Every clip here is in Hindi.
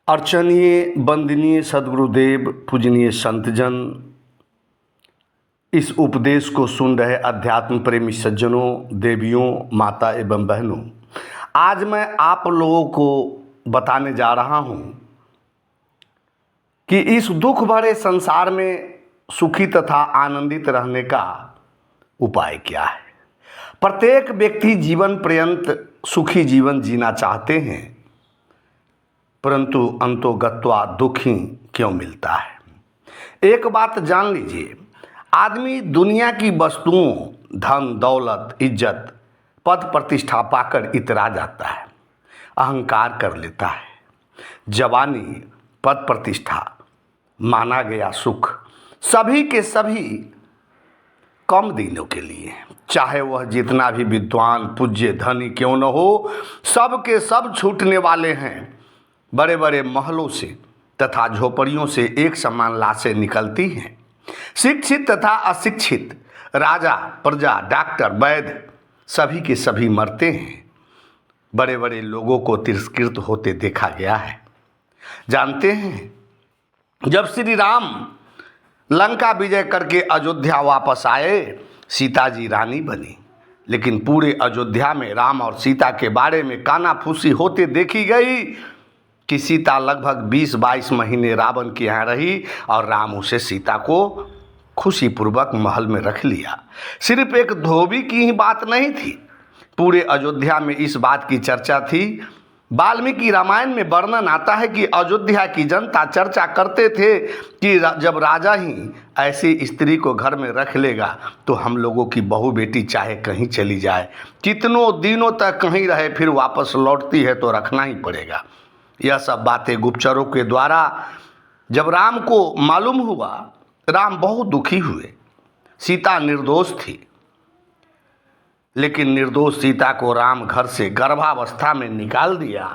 अर्चनीय वंदनीय सद्गुरुदेव पूजनीय संतजन, इस उपदेश को सुन रहे अध्यात्म प्रेमी सज्जनों, देवियों, माता एवं बहनों, आज मैं आप लोगों को बताने जा रहा हूँ कि इस दुख भरे संसार में सुखी तथा आनंदित रहने का उपाय क्या है। प्रत्येक व्यक्ति जीवन पर्यंत सुखी जीवन जीना चाहते हैं, परंतु अंतोगत्वा दुखी क्यों मिलता है। एक बात जान लीजिए, आदमी दुनिया की वस्तुओं, धन दौलत, इज्जत, पद प्रतिष्ठा पाकर इतरा जाता है, अहंकार कर लेता है। जवानी, पद प्रतिष्ठा, माना गया सुख सभी के सभी कम दिनों के लिए, चाहे वह जितना भी विद्वान पूज्य धनी क्यों न हो, सब के सब छूटने वाले हैं। बड़े बड़े महलों से तथा झोपड़ियों से एक समान लाशें निकलती हैं। शिक्षित तथा अशिक्षित, राजा प्रजा, डॉक्टर वैद्य, सभी के सभी मरते हैं। बड़े बड़े लोगों को तिरस्कृत होते देखा गया है। जानते हैं, जब श्री राम लंका विजय करके अयोध्या वापस आए, सीता जी रानी बनी, लेकिन पूरे अयोध्या में राम और सीता के बारे में कानाफूसी होते देखी गई कि सीता लगभग 20-22 महीने रावण के यहाँ रही और राम उसे सीता को खुशीपूर्वक महल में रख लिया। सिर्फ एक धोबी की ही बात नहीं थी, पूरे अयोध्या में इस बात की चर्चा थी। वाल्मीकि रामायण में वर्णन आता है कि अयोध्या की जनता चर्चा करते थे कि जब राजा ही ऐसी स्त्री को घर में रख लेगा तो हम लोगों की बहू बेटी चाहे कहीं चली जाए, कितनों दिनों तक कहीं रहे, फिर वापस लौटती है तो रखना ही पड़ेगा। यह सब बातें गुप्तचरों के द्वारा जब राम को मालूम हुआ, राम बहुत दुखी हुए। सीता निर्दोष थी, लेकिन निर्दोष सीता को राम घर से गर्भावस्था में निकाल दिया।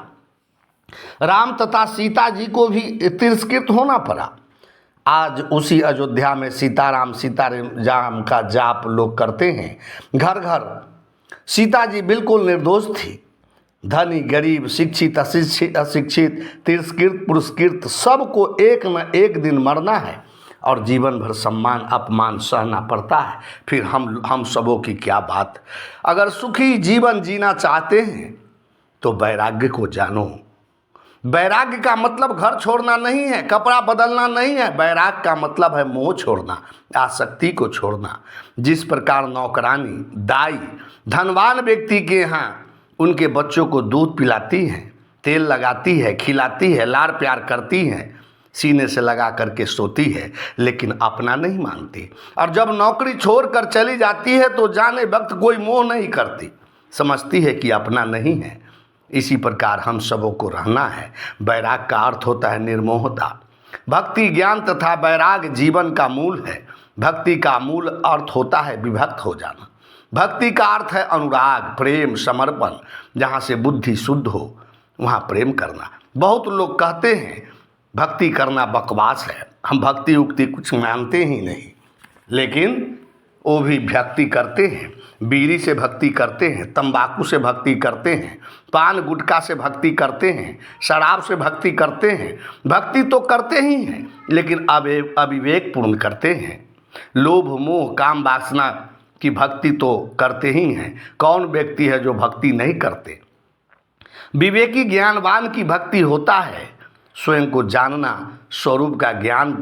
राम तथा सीता जी को भी तिरस्कृत होना पड़ा। आज उसी अयोध्या में सीताराम का जाप लोग करते हैं, घर घर। सीता जी बिल्कुल निर्दोष थी। धनी गरीब, शिक्षित अशिक्षित, तिरस्कृत पुरस्कृत, सबको एक न एक दिन मरना है और जीवन भर सम्मान अपमान सहना पड़ता है। फिर हम सबों की क्या बात। अगर सुखी जीवन जीना चाहते हैं तो वैराग्य को जानो। वैराग्य का मतलब घर छोड़ना नहीं है, कपड़ा बदलना नहीं है। वैराग्य का मतलब है मोह छोड़ना, आसक्ति को छोड़ना। जिस प्रकार नौकरानी, दाई धनवान व्यक्ति के यहाँ उनके बच्चों को दूध पिलाती हैं, तेल लगाती है, खिलाती है, लाड़ प्यार करती हैं, सीने से लगा करके सोती है, लेकिन अपना नहीं मानती। और जब नौकरी छोड़कर चली जाती है तो जाने वक्त कोई मोह नहीं करती, समझती है कि अपना नहीं है। इसी प्रकार हम सबों को रहना है। वैराग का अर्थ होता है निर्मोहता। भक्ति, ज्ञान तथा वैराग जीवन का मूल है। भक्ति का मूल अर्थ होता है विभक्त हो जाना। भक्ति का अर्थ है अनुराग, प्रेम, समर्पण। जहाँ से बुद्धि शुद्ध हो वहाँ प्रेम करना। बहुत लोग कहते हैं भक्ति करना बकवास है, हम भक्ति उक्ति कुछ मानते ही नहीं, लेकिन वो भी भक्ति करते हैं। बीड़ी से भक्ति करते हैं, तंबाकू से भक्ति करते हैं, पान गुटखा से भक्ति करते हैं, शराब से भक्ति करते हैं। भक्ति तो करते ही हैं, लेकिन अविवेकपूर्ण करते हैं। लोभ मोह काम वासना की भक्ति तो करते ही हैं। कौन व्यक्ति है जो भक्ति नहीं करते। विवेकी ज्ञानवान की भक्ति होता है स्वयं को जानना, स्वरूप का ज्ञान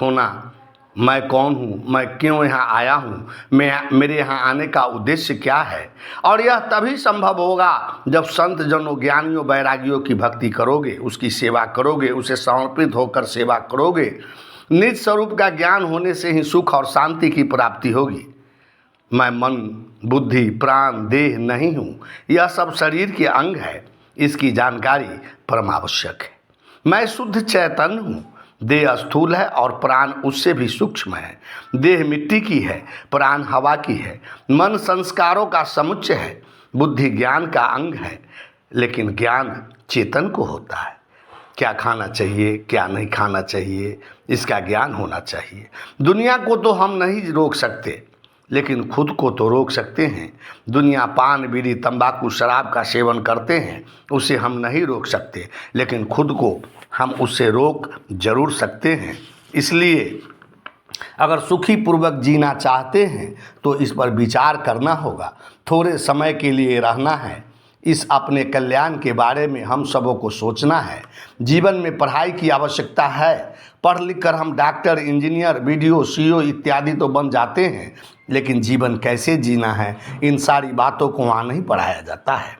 होना। मैं कौन हूँ, मैं क्यों यहाँ आया हूँ, मेरे यहाँ आने का उद्देश्य क्या है। और यह तभी संभव होगा जब संत जनों, ज्ञानियों, वैरागियों की भक्ति करोगे, उसकी सेवा करोगे, उसे समर्पित होकर सेवा करोगे। निज स्वरूप का ज्ञान होने से ही सुख और शांति की प्राप्ति होगी। मैं मन, बुद्धि, प्राण, देह नहीं हूँ, यह सब शरीर के अंग है, इसकी जानकारी परम आवश्यक है। मैं शुद्ध चैतन्य हूँ, देह स्थूल है और प्राण उससे भी सूक्ष्म है। देह मिट्टी की है, प्राण हवा की है। मन संस्कारों का समुच्चय है, बुद्धि ज्ञान का अंग है, लेकिन ज्ञान चेतन को होता है। क्या खाना चाहिए, क्या नहीं खाना चाहिए, इसका ज्ञान होना चाहिए। दुनिया को तो हम नहीं रोक सकते, लेकिन खुद को तो रोक सकते हैं। दुनिया पान बीड़ी तंबाकू शराब का सेवन करते हैं, उसे हम नहीं रोक सकते, लेकिन खुद को हम उससे रोक जरूर सकते हैं। इसलिए अगर सुखी पूर्वक जीना चाहते हैं तो इस पर विचार करना होगा। थोड़े समय के लिए रहना है, इस अपने कल्याण के बारे में हम सबों को सोचना है। जीवन में पढ़ाई की आवश्यकता है। पढ़ लिख कर हम डॉक्टर, इंजीनियर, बीडीओ, सीईओ इत्यादि तो बन जाते हैं, लेकिन जीवन कैसे जीना है इन सारी बातों को वहाँ नहीं पढ़ाया जाता है।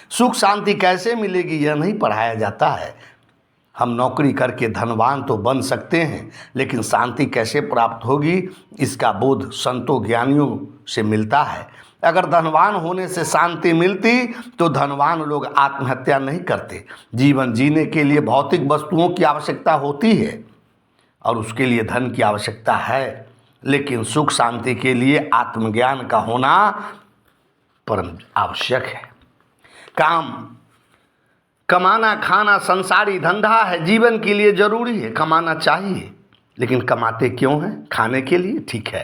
सुख शांति कैसे मिलेगी यह नहीं पढ़ाया जाता है। हम नौकरी करके धनवान तो बन सकते हैं, लेकिन शांति कैसे प्राप्त होगी इसका बोध संतों ज्ञानियों से मिलता है। अगर धनवान होने से शांति मिलती तो धनवान लोग आत्महत्या नहीं करते। जीवन जीने के लिए भौतिक वस्तुओं की आवश्यकता होती है और उसके लिए धन की आवश्यकता है, लेकिन सुख शांति के लिए आत्मज्ञान का होना परम आवश्यक है। काम कमाना खाना संसारी धंधा है, जीवन के लिए जरूरी है, कमाना चाहिए, लेकिन कमाते क्यों हैं? खाने के लिए, ठीक है।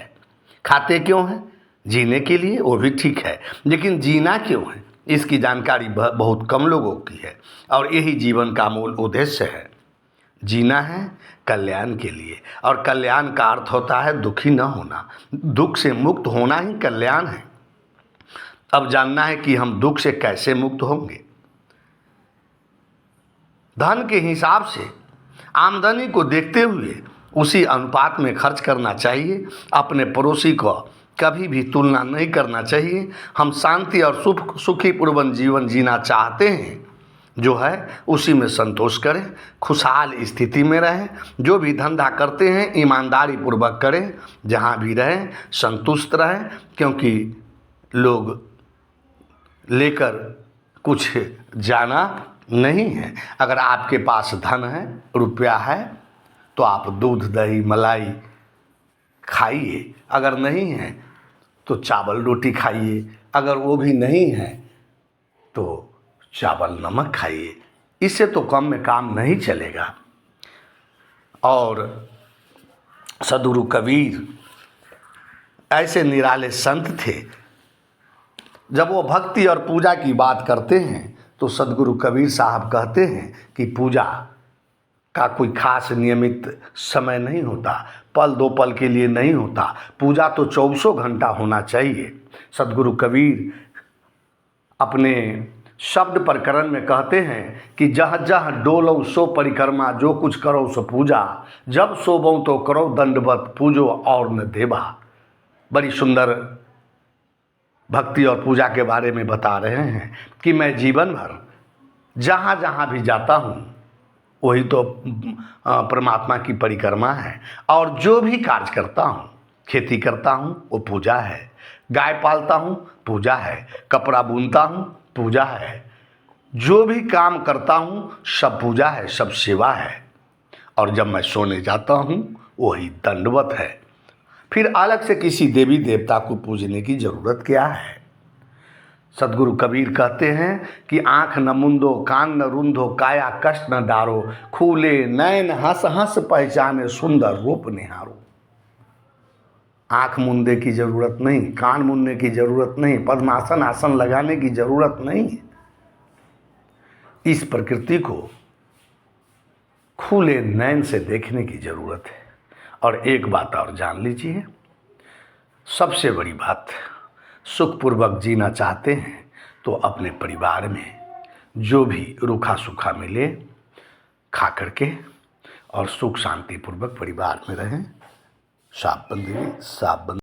खाते क्यों हैं? जीने के लिए, वो भी ठीक है, लेकिन जीना क्यों है इसकी जानकारी बहुत कम लोगों की है, और यही जीवन का मूल उद्देश्य है। जीना है कल्याण के लिए, और कल्याण का अर्थ होता है दुखी न होना। दुख से मुक्त होना ही कल्याण है। अब जानना है कि हम दुख से कैसे मुक्त होंगे। धन के हिसाब से आमदनी को देखते हुए उसी अनुपात में खर्च करना चाहिए। अपने पड़ोसी को कभी भी तुलना नहीं करना चाहिए। हम शांति और सुखी पूर्वक जीवन जीना चाहते हैं, जो है उसी में संतोष करें, खुशहाल स्थिति में रहें। जो भी धंधा करते हैं ईमानदारी पूर्वक करें, जहाँ भी रहें संतुष्ट रहें, क्योंकि लोग लेकर कुछ जाना नहीं है। अगर आपके पास धन है, रुपया है, तो आप दूध दही मलाई खाइए, अगर नहीं है तो चावल रोटी खाइए, अगर वो भी नहीं है तो चावल नमक खाइए। इससे तो कम में काम नहीं चलेगा। और सद्गुरु कबीर ऐसे निराले संत थे, जब वो भक्ति और पूजा की बात करते हैं तो सद्गुरु कबीर साहब कहते हैं कि पूजा का कोई खास नियमित समय नहीं होता, पल दो पल के लिए नहीं होता, पूजा तो 24 घंटा होना चाहिए। सद्गुरु कबीर अपने शब्द प्रकरण में कहते हैं कि जह जह डोलो सो परिक्रमा, जो कुछ करो सो पूजा, जब सोबो तो करो दंडवत, पूजो और न देवा। बड़ी सुंदर भक्ति और पूजा के बारे में बता रहे हैं कि मैं जीवन भर जहाँ जहाँ भी जाता हूँ वही तो परमात्मा की परिक्रमा है, और जो भी कार्य करता हूँ, खेती करता हूँ वो पूजा है, गाय पालता हूँ पूजा है, कपड़ा बुनता हूँ पूजा है, जो भी काम करता हूँ सब पूजा है, सब सेवा है। और जब मैं सोने जाता हूँ वही दंडवत है। फिर अलग से किसी देवी देवता को पूजने की जरूरत क्या है। सद्गुरु कबीर कहते हैं कि आँख न मुंदो कान न रुंधो, काया कष्ट न डारो, खूले नैन हंस हंस पहचाने, सुंदर रूप निहारो। आँख मुंदे की जरूरत नहीं, कान मुंदने की जरूरत नहीं, पद्मासन आसन लगाने की जरूरत नहीं है। इस प्रकृति को खुले नैन से देखने की जरूरत है। और एक बात और जान लीजिए, सबसे बड़ी बात, सुखपूर्वक जीना चाहते हैं तो अपने परिवार में जो भी रूखा सूखा मिले खा करके और सुख शांति पूर्वक परिवार में रहें। साफ बंदगी साफ बंद